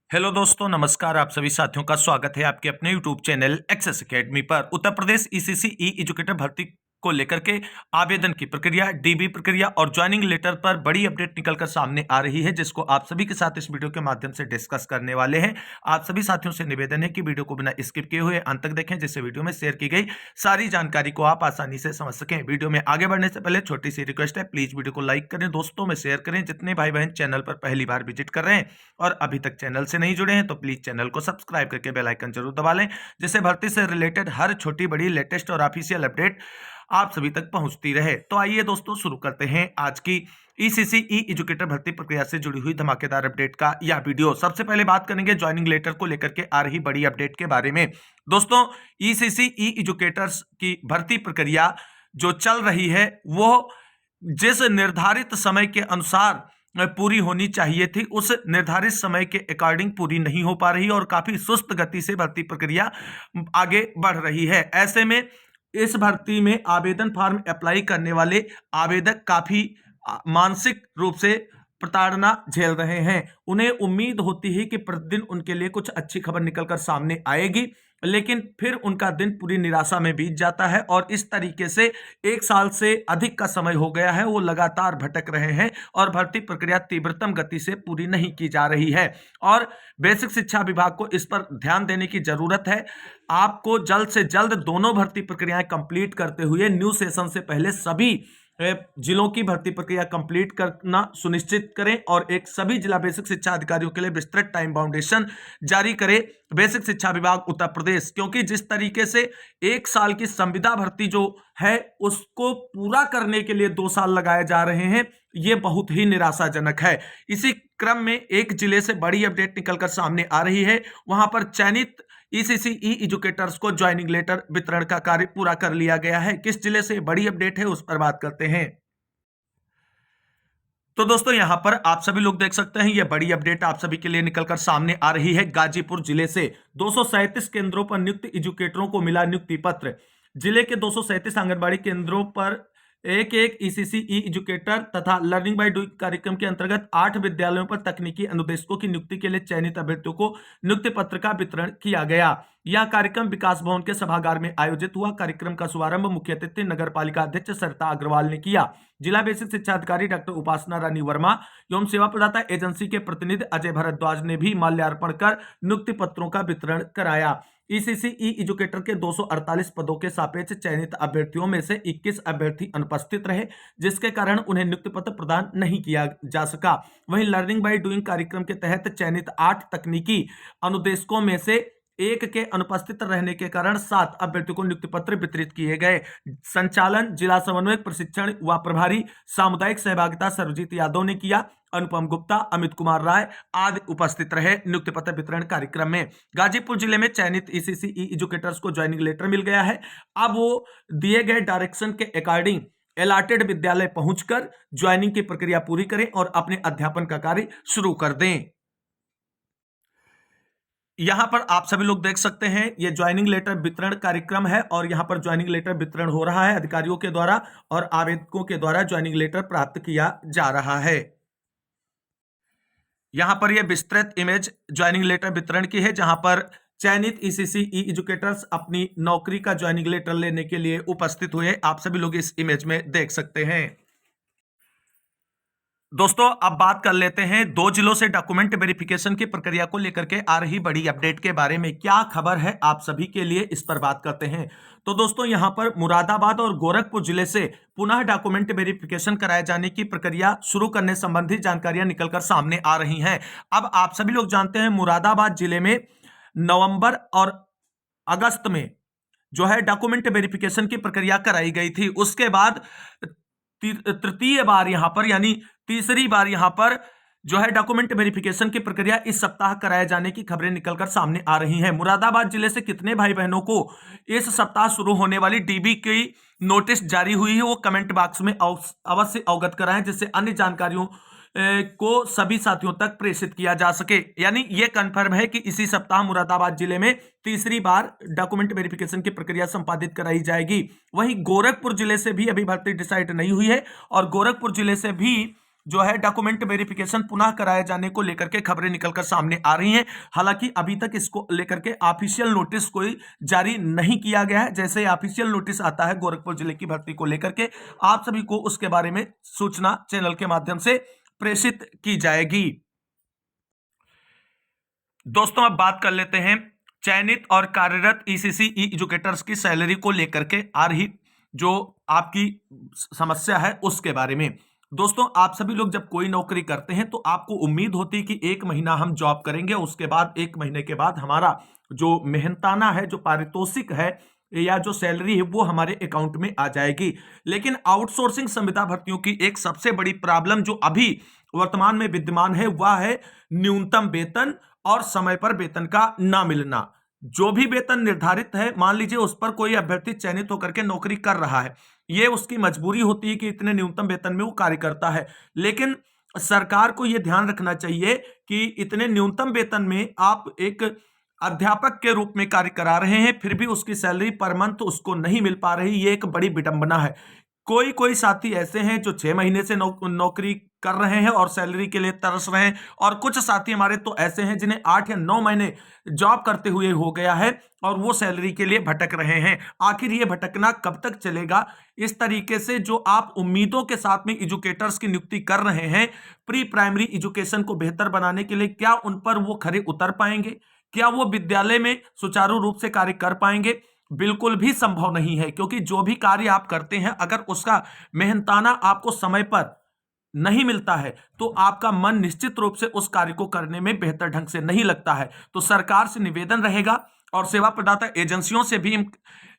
Hello दोस्तों, नमस्कार। आप सभी साथियों का स्वागत है आपके अपने यूट्यूब चैनल एक्सेस एकेडमी पर। उत्तर प्रदेश ईसीसी ई एजुकेटर भर्ती को लेकर के आवेदन की प्रक्रिया, डीबी प्रक्रिया और ज्वाइनिंग लेटर पर बड़ी अपडेट निकलकर सामने आ रही है, जिसको आप सभी के साथ इस वीडियो के माध्यम से डिस्कस करने वाले हैं। आप सभी साथियों से निवेदन है कि वीडियो को बिना स्किप किए हुए अंत तक देखें, जिससे वीडियो में शेयर की गई सारी जानकारी को आप आसानी से समझ सकें। वीडियो में आगे बढ़ने से पहले छोटी सी रिक्वेस्ट है, प्लीज वीडियो को लाइक करें, दोस्तों में शेयर करें। जितने भाई बहन चैनल पर पहली बार विजिट कर रहे हैं और अभी तक चैनल से नहीं जुड़े हैं तो प्लीज चैनल को सब्सक्राइब करके बेल आइकन जरूर दबा लें, जिससे भर्ती से रिलेटेड हर छोटी बड़ी लेटेस्ट और ऑफिशियल अपडेट आप सभी तक पहुंचती रहे। तो आइए दोस्तों, शुरू करते हैं आज की ईसीसी ई एजुकेटर भर्ती प्रक्रिया से जुड़ी हुई धमाकेदार अपडेट का यह वीडियो। सबसे पहले बात करेंगे ज्वाइनिंग लेटर को लेकर के आ रही बड़ी अपडेट के बारे में। दोस्तों, ईसीसी ई एजुकेटर्स की भर्ती प्रक्रिया जो चल रही है वो जिस निर्धारित समय के अनुसार पूरी होनी चाहिए थी, उस निर्धारित समय के अकॉर्डिंग पूरी नहीं हो पा रही और काफी सुस्त गति से भर्ती प्रक्रिया आगे बढ़ रही है। ऐसे में इस भर्ती में आवेदन फॉर्म अप्लाई करने वाले आवेदक काफी मानसिक रूप से प्रताड़ना झेल रहे हैं। उन्हें उम्मीद होती है कि प्रतिदिन उनके लिए कुछ अच्छी खबर निकलकर सामने आएगी, लेकिन फिर उनका दिन पूरी निराशा में बीत जाता है और इस तरीके से 1 साल से अधिक का समय हो गया है, वो लगातार भटक रहे हैं और भर्ती प्रक्रिया तीव्रतम गति से पूरी नहीं की जा रही है। और बेसिक शिक्षा विभाग को इस पर ध्यान देने की जरूरत है। आपको जल्द से जल्द दोनों भर्ती प्रक्रियाएं कंप्लीट करते हुए न्यू सेशन से पहले सभी जिलों की भर्ती प्रक्रिया कंप्लीट करना सुनिश्चित करें और एक सभी जिला बेसिक शिक्षा अधिकारियों के लिए विस्तृत टाइम बाउंडेशन जारी करे बेसिक शिक्षा विभाग उत्तर प्रदेश। क्योंकि जिस तरीके से 1 साल की संविदा भर्ती जो है उसको पूरा करने के लिए 2 साल लगाए जा रहे हैं, ये बहुत ही निराशाजनक है। इसी क्रम में एक जिले से बड़ी अपडेट निकलकर सामने आ रही है। वहां पर चयनित ईसीसी ई एजुकेटर्स को ज्वाइनिंग लेटर वितरण का कार्य पूरा कर लिया गया है। किस जिले से बड़ी अपडेट है उस पर बात करते हैं। तो दोस्तों, यहां पर आप सभी लोग देख सकते हैं, यह बड़ी अपडेट आप सभी के लिए निकलकर सामने आ रही है। गाजीपुर जिले से 237 केंद्रों पर नियुक्त एजुकेटरों को मिला नियुक्ति पत्र। जिले के 237 आंगनबाड़ी केंद्रों पर एक एक ईसीसी ई एजुकेटर तथा लर्निंग बाय डूइंग कार्यक्रम के अंतर्गत 8 विद्यालयों पर तकनीकी अनुदेशकों की नियुक्ति के लिए चयनित अभ्यर्थियों को नियुक्ति पत्र का वितरण किया गया। यह कार्यक्रम विकास भवन के सभागार में आयोजित हुआ। कार्यक्रम का शुभारंभ मुख्य अतिथि नगर पालिका अध्यक्ष सरिता अग्रवाल ने किया। जिला बेसिक शिक्षा अधिकारी डॉक्टर उपासना रानी वर्मा एवं सेवा प्रदाता एजेंसी के प्रतिनिधि अजय भारद्वाज ने भी माल्यार्पण कर नियुक्ति पत्रों का वितरण कराया। ईसीसी ई एजुकेटर के 248 पदों के सापेक्ष चयनित अभ्यर्थियों में से 21 अभ्यर्थी अनुपस्थित रहे, जिसके कारण उन्हें नियुक्ति पत्र प्रदान नहीं किया जा सका। वहीं लर्निंग बाय डूइंग कार्यक्रम के तहत चयनित 8 तकनीकी अनुदेशकों में से एक के अनुपस्थित रहने के कारण 7 अभ्यर्थियों को नियुक्ति पत्र वितरित किए गए। संचालन जिला समन्वयक प्रशिक्षण व प्रभारी सामुदायिक सहभागिता सर्वजीत यादव ने किया। अनुपम गुप्ता, अमित कुमार राय आदि उपस्थित रहे नियुक्ति पत्र वितरण कार्यक्रम में। गाजीपुर जिले में चयनित ईसीसी ई एजुकेटर्स को ज्वाइनिंग लेटर मिल गया है। अब वो दिए गए डायरेक्शन के अकॉर्डिंग अलॉटेड विद्यालय पहुंचकर ज्वाइनिंग की प्रक्रिया पूरी करें और अपने अध्यापन का कार्य शुरू कर दें। यहां पर आप सभी लोग देख सकते हैं, यह ज्वाइनिंग लेटर वितरण कार्यक्रम है और यहां पर ज्वाइनिंग लेटर वितरण हो रहा है अधिकारियों के द्वारा और आवेदकों के द्वारा ज्वाइनिंग लेटर प्राप्त किया जा रहा है। यहां पर यह विस्तृत इमेज ज्वाइनिंग लेटर वितरण की है, जहां पर चयनित ईसीसी ई एजुकेटर्स अपनी नौकरी का ज्वाइनिंग लेटर लेने के लिए उपस्थित हुए। आप सभी लोग इस इमेज में देख सकते हैं। दोस्तों, अब बात कर लेते हैं 2 जिलों से डॉक्यूमेंट वेरिफिकेशन की प्रक्रिया को लेकर के आ रही बड़ी अपडेट के बारे में। क्या खबर है आप सभी के लिए, इस पर बात करते हैं। तो दोस्तों, यहां पर मुरादाबाद और गोरखपुर जिले से पुनः डॉक्यूमेंट वेरिफिकेशन कराए जाने की प्रक्रिया शुरू करने संबंधी जानकारियां निकलकर सामने आ रही हैं। अब आप सभी लोग जानते हैं, मुरादाबाद जिले में नवंबर और अगस्त में जो है डॉक्यूमेंट वेरिफिकेशन की प्रक्रिया कराई गई थी। उसके बाद तृतीय बार यहां पर यानी तीसरी बार यहां पर जो है डॉक्यूमेंट वेरिफिकेशन की प्रक्रिया इस सप्ताह कराए जाने की खबरें निकलकर सामने आ रही हैं। मुरादाबाद जिले से कितने भाई बहनों को इस सप्ताह शुरू होने वाली डीबी की नोटिस जारी हुई है, वो कमेंट बॉक्स में अवश्य अवगत कराएं, जिससे अन्य जानकारियों को सभी साथियों तक प्रेषित किया जा सके। यानी यह कंफर्म है कि इसी सप्ताह मुरादाबाद जिले में तीसरी बार डॉक्यूमेंट वेरिफिकेशन की प्रक्रिया संपादित कराई जाएगी। वहीं गोरखपुर जिले से भी अभी भर्ती डिसाइड नहीं हुई है और गोरखपुर जिले से भी जो है डॉक्यूमेंट वेरिफिकेशन पुनः कराए जाने को लेकर के खबरें निकलकर सामने आ रही हैं। हालांकि अभी तक इसको लेकर के ऑफिशियल नोटिस कोई जारी नहीं किया गया है। जैसे ही ऑफिशियल नोटिस आता है गोरखपुर जिले की भर्ती को लेकर के, आप सभी को उसके बारे में सूचना चैनल के माध्यम से प्रेषित की जाएगी। दोस्तों अब बात कर लेते हैं चयनित और कार्यरत ईसीसी ई एजुकेटर्स की सैलरी को लेकर के आ रही जो आपकी समस्या है उसके बारे में। दोस्तों आप सभी लोग जब कोई नौकरी करते हैं तो आपको उम्मीद होती है कि 1 महीना हम जॉब करेंगे, उसके बाद 1 महीने के बाद हमारा जो मेहनताना है, जो पारितोषिक है या जो सैलरी है वो हमारे अकाउंट में आ जाएगी। लेकिन आउटसोर्सिंग संविदा भर्तियों की एक सबसे बड़ी प्रॉब्लम जो अभी वर्तमान में विद्यमान है वह है न्यूनतम वेतन और समय पर वेतन का ना मिलना। जो भी वेतन निर्धारित है, मान लीजिए उस पर कोई अभ्यर्थी चयनित होकर के नौकरी कर रहा है, ये उसकी मजबूरी होती है कि इतने न्यूनतम वेतन में वो कार्य करता है। लेकिन सरकार को यह ध्यान रखना चाहिए कि इतने न्यूनतम वेतन में आप एक अध्यापक के रूप में कार्य करा रहे हैं, फिर भी उसकी सैलरी पर मंथ उसको नहीं मिल पा रही, ये एक बड़ी विडंबना है। कोई कोई साथी ऐसे हैं जो 6 महीने से नौकरी कर रहे हैं और सैलरी के लिए तरस रहे हैं, और कुछ साथी हमारे तो ऐसे हैं जिन्हें 8 या 9 महीने जॉब करते हुए हो गया है और वो सैलरी के लिए भटक रहे हैं। आखिर ये भटकना कब तक चलेगा? इस तरीके से जो आप उम्मीदों के साथ में एजुकेटर्स की नियुक्ति कर रहे हैं प्री प्राइमरी एजुकेशन को बेहतर बनाने के लिए, क्या उन पर वो खरे उतर पाएंगे? क्या वो विद्यालय में सुचारू रूप से कार्य कर पाएंगे? बिल्कुल भी संभव नहीं है, क्योंकि जो भी कार्य आप करते हैं अगर उसका मेहनताना आपको समय पर नहीं मिलता है तो आपका मन निश्चित रूप से उस कार्य को करने में बेहतर ढंग से नहीं लगता है। तो सरकार से निवेदन रहेगा और सेवा प्रदाता एजेंसियों से भी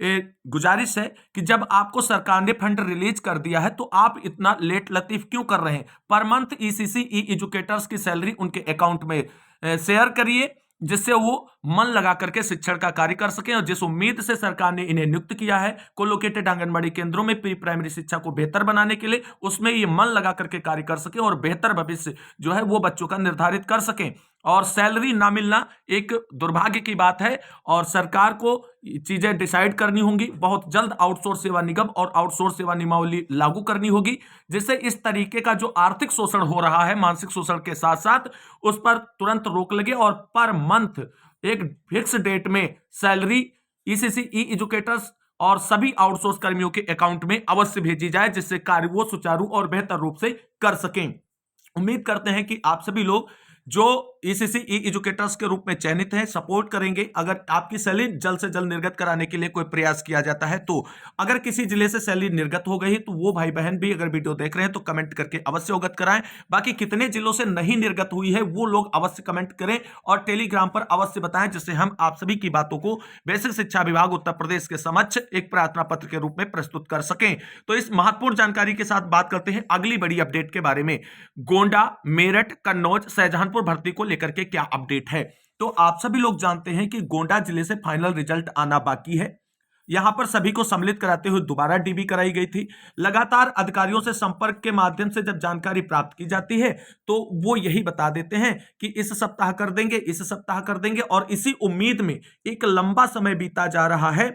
गुजारिश है कि जब आपको सरकार ने फंड रिलीज कर दिया है तो आप इतना लेट लतीफ क्यों कर रहे हैं? पर मंथ ईसीसी ई एजुकेटर्स की सैलरी उनके अकाउंट में शेयर करिए, जिससे वो मन लगा करके शिक्षण का कार्य कर सकें। और जिस उम्मीद से सरकार ने इन्हें नियुक्त किया है कोलोकेटेड आंगनबाड़ी केंद्रों में प्री प्राइमरी शिक्षा को बेहतर बनाने के लिए, उसमें ये मन लगा करके कार्य कर सके और बेहतर भविष्य जो है वो बच्चों का निर्धारित कर सकें। और सैलरी ना मिलना एक दुर्भाग्य की बात है और सरकार को चीजें डिसाइड करनी होंगी। बहुत जल्द आउटसोर्स सेवा निगम और आउटसोर्स सेवा नियमावली लागू करनी होगी, जिससे इस तरीके का जो आर्थिक शोषण हो रहा है, मानसिक शोषण के साथ साथ, उस पर तुरंत रोक लगे और पर मंथ एक फिक्स डेट में सैलरी ईसीसी ई एजुकेटर्स और सभी आउटसोर्स कर्मियों के अकाउंट में अवश्य भेजी जाए, जिससे कार्य वो सुचारू और बेहतर रूप से कर सकें। उम्मीद करते हैं कि आप सभी लोग जो ईसीसी ई एजुकेटर्स के रूप में चयनित हैं सपोर्ट करेंगे। अगर आपकी सैलरी जल्द से जल्द निर्गत कराने के लिए कोई प्रयास किया जाता है तो अगर किसी जिले से सैलरी निर्गत हो गई तो वो भाई बहन भी अगर वीडियो देख रहे हैं तो कमेंट करके अवश्य अवगत कराएं। बाकी कितने जिलों से नहीं निर्गत हुई है वो लोग अवश्य कमेंट करें और टेलीग्राम पर अवश्य बताएं, जिससे हम आप सभी की बातों को बेसिक शिक्षा विभाग उत्तर प्रदेश के समक्ष एक प्रार्थना पत्र के रूप में प्रस्तुत कर सकें। तो इस महत्वपूर्ण जानकारी के साथ बात करते हैं अगली बड़ी अपडेट के बारे में। गोंडा, मेरठ, कन्नौज, शाहजहांपुर भर्ती को लेकर के क्या अपडेट है? तो आप सभी लोग जानते हैं कि गोंडा जिले से फाइनल रिजल्ट आना बाकी है। यहां पर सभी को सम्मिलित कराते हुए दोबारा डीबी कराई गई थी। लगातार अधिकारियों से संपर्क के माध्यम से जब जानकारी प्राप्त की जाती है तो वो यही बता देते हैं कि इस सप्ताह कर देंगे, इस सप्ताह कर देंगे, और इसी उम्मीद में एक लंबा समय बीता जा रहा है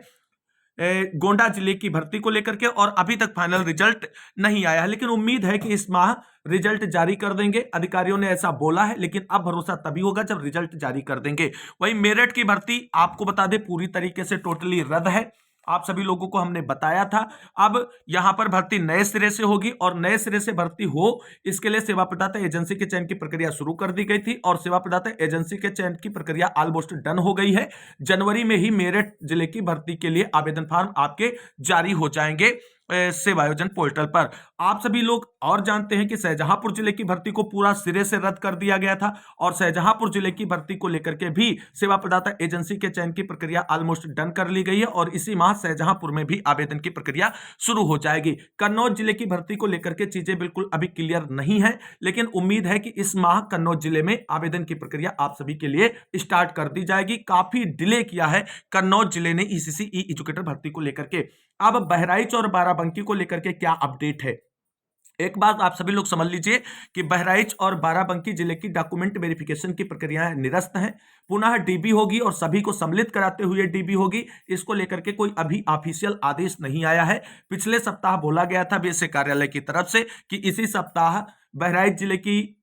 गोंडा जिले की भर्ती को लेकर के, और अभी तक फाइनल रिजल्ट नहीं आया है। लेकिन उम्मीद है कि इस माह रिजल्ट जारी कर देंगे, अधिकारियों ने ऐसा बोला है, लेकिन अब भरोसा तभी होगा जब रिजल्ट जारी कर देंगे। वहीं मेरठ की भर्ती आपको बता दें पूरी तरीके से टोटली रद्द है, आप सभी लोगों को हमने बताया था। अब यहां पर भर्ती नए सिरे से होगी और नए सिरे से भर्ती हो इसके लिए सेवा प्रदाता एजेंसी के चयन की प्रक्रिया शुरू कर दी गई थी और सेवा प्रदाता एजेंसी के चयन की प्रक्रिया ऑलमोस्ट डन हो गई है। जनवरी में ही मेरठ जिले की भर्ती के लिए आवेदन फॉर्म आपके जारी हो जाएंगे सेवायोजन पोर्टल पर। आप सभी लोग और जानते हैं कि शाहजहांपुर जिले की भर्ती को पूरा सिरे से रद्द कर दिया गया था और शाहजहांपुर जिले की भर्ती को लेकर के भी सेवा प्रदाता एजेंसी के चयन की प्रक्रिया ऑलमोस्ट डन कर ली गई है और इसी माह शाहजहांपुर में भी आवेदन की प्रक्रिया शुरू हो जाएगी। कन्नौज जिले की भर्ती को लेकर के चीजें बिल्कुल अभी क्लियर नहीं है, लेकिन उम्मीद है कि इस माह कन्नौज जिले में आवेदन की प्रक्रिया आप सभी के लिए स्टार्ट कर दी जाएगी। काफी डिले किया है कन्नौज जिले ने ईसीसी ई एजुकेटर भर्ती को लेकर के। अब बहराइच और बाराबंकी को लेकर के क्या अपडेट है? एक बात आप सभी लोग समझ लीजिए कि बहराइच और बाराबंकी जिले की डॉक्यूमेंट वेरिफिकेशन की प्रक्रियाएं निरस्त हैं। पुनः डीबी होगी और सभी को सम्मिलित कराते हुए डीबी होगी। इसको लेकर के कोई अभी ऑफिशियल आदेश नहीं आया है। पिछले सप्ताह बोला गया था बीएसए कार्यालय की तरफ से कि इसी सप्ताह बहराइच जिले की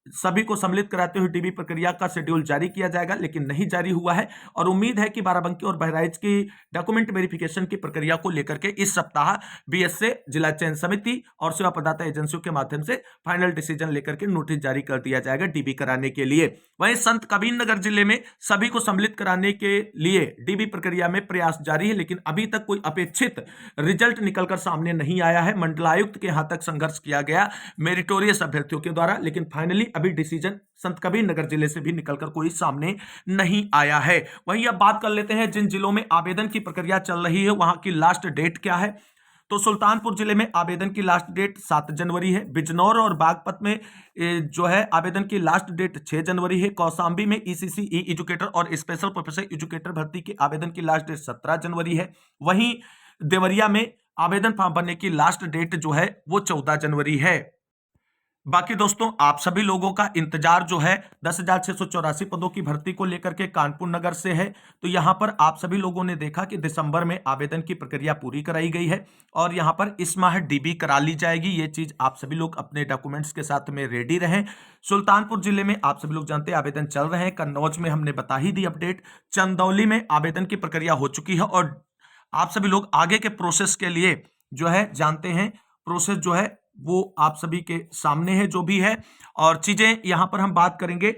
सभी को सम्मिलित कराते हुए डीबी प्रक्रिया का शेड्यूल जारी किया जाएगा, लेकिन नहीं जारी हुआ है। और उम्मीद है कि बाराबंकी और बहराइच की डॉक्यूमेंट वेरिफिकेशन की प्रक्रिया को लेकर के इस सप्ताह बीएसए जिला चयन समिति और सेवा प्रदाता एजेंसियों के माध्यम से फाइनल डिसीजन लेकर के नोटिस जारी कर दिया जाएगा डीबी कराने के लिए। वहीं संत कबीरनगर जिले में सभी को सम्मिलित कराने के लिए डीबी प्रक्रिया में प्रयास जारी है, लेकिन अभी तक कोई अपेक्षित रिजल्ट निकलकर सामने नहीं आया है। मंडलायुक्त के यहां तक संघर्ष किया गया मेरिटोरियस अभ्यर्थियों के द्वारा, लेकिन फाइनली अभी डिसीजन संत कबीरनगर जिले से भी निकलकर कोई सामने नहीं आया है। वहीं अब बात कर लेते हैं जिन जिलों में आवेदन की प्रक्रिया चल रही है वहां की लास्ट डेट क्या है। तो सुल्तानपुर जिले में आवेदन की लास्ट डेट 7 जनवरी है। बिजनौर और बागपत में जो है आवेदन की लास्ट डेट 6 जनवरी है। कौशांबी में ईसीसी ई एजुकेटर और स्पेशल प्रोफेसर एजुकेटर भर्ती के आवेदन की लास्ट डेट 17 जनवरी है। वहीं देवरिया में आवेदन फॉर्म भरने की लास्ट डेट जो है वो 14 जनवरी है। बाकी दोस्तों आप सभी लोगों का इंतजार जो है 10,684 पदों की भर्ती को लेकर के कानपुर नगर से है। तो यहां पर आप सभी लोगों ने देखा कि दिसंबर में आवेदन की प्रक्रिया पूरी कराई गई है और यहां पर इस माह डीबी करा ली जाएगी। ये चीज आप सभी लोग अपने डॉक्यूमेंट्स के साथ में रेडी रहें। सुल्तानपुर जिले में आप सभी लोग जानते हैं आवेदन चल रहे हैं। कन्नौज में हमने बता ही दी अपडेट। चंदौली में आवेदन की प्रक्रिया हो चुकी है और आप सभी लोग आगे के प्रोसेस के लिए जो है जानते हैं। प्रोसेस जो है वो आप सभी के सामने है जो भी है। और चीजें यहां पर हम बात करेंगे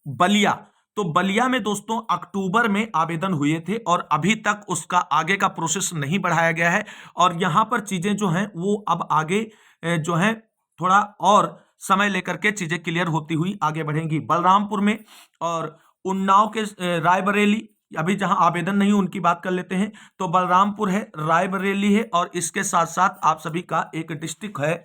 बलिया। तो बलिया में दोस्तों अक्टूबर में आवेदन हुए थे और अभी तक उसका आगे का प्रोसेस नहीं बढ़ाया गया है और यहां पर चीजें जो हैं वो अब आगे जो है थोड़ा और समय लेकर के चीजें क्लियर होती हुई आगे बढ़ेंगी। बलरामपुर में और उन्नाव के रायबरेली, अभी जहां आवेदन नहीं उनकी बात कर लेते हैं। तो बलरामपुर है, रायबरेली है और इसके साथ साथ आप सभी का एक डिस्ट्रिक्ट है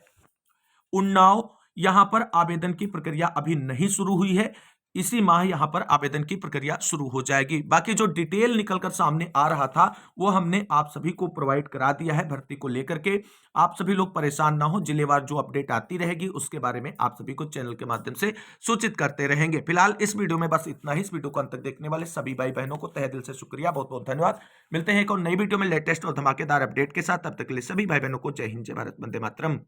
उन्नाव। यहां पर आवेदन की प्रक्रिया अभी नहीं शुरू हुई है। इसी माह यहां पर आवेदन की प्रक्रिया शुरू हो जाएगी। बाकी जो डिटेल निकलकर सामने आ रहा था वो हमने आप सभी को प्रोवाइड करा दिया है भर्ती को लेकर के। आप सभी लोग परेशान ना हो, जिलेवार जो अपडेट आती रहेगी उसके बारे में आप सभी को चैनल के माध्यम से सूचित करते रहेंगे। फिलहाल इस वीडियो में बस इतना ही। इस वीडियो को अंत तक देखने वाले सभी भाई बहनों को तहे दिल से शुक्रिया, बहुत बहुत धन्यवाद। मिलते हैं एक और नई वीडियो में लेटेस्ट और धमाकेदार अपडेट के साथ। तब तक के लिए सभी भाई बहनों को जय हिंद, जय भारत, वंदे मातरम।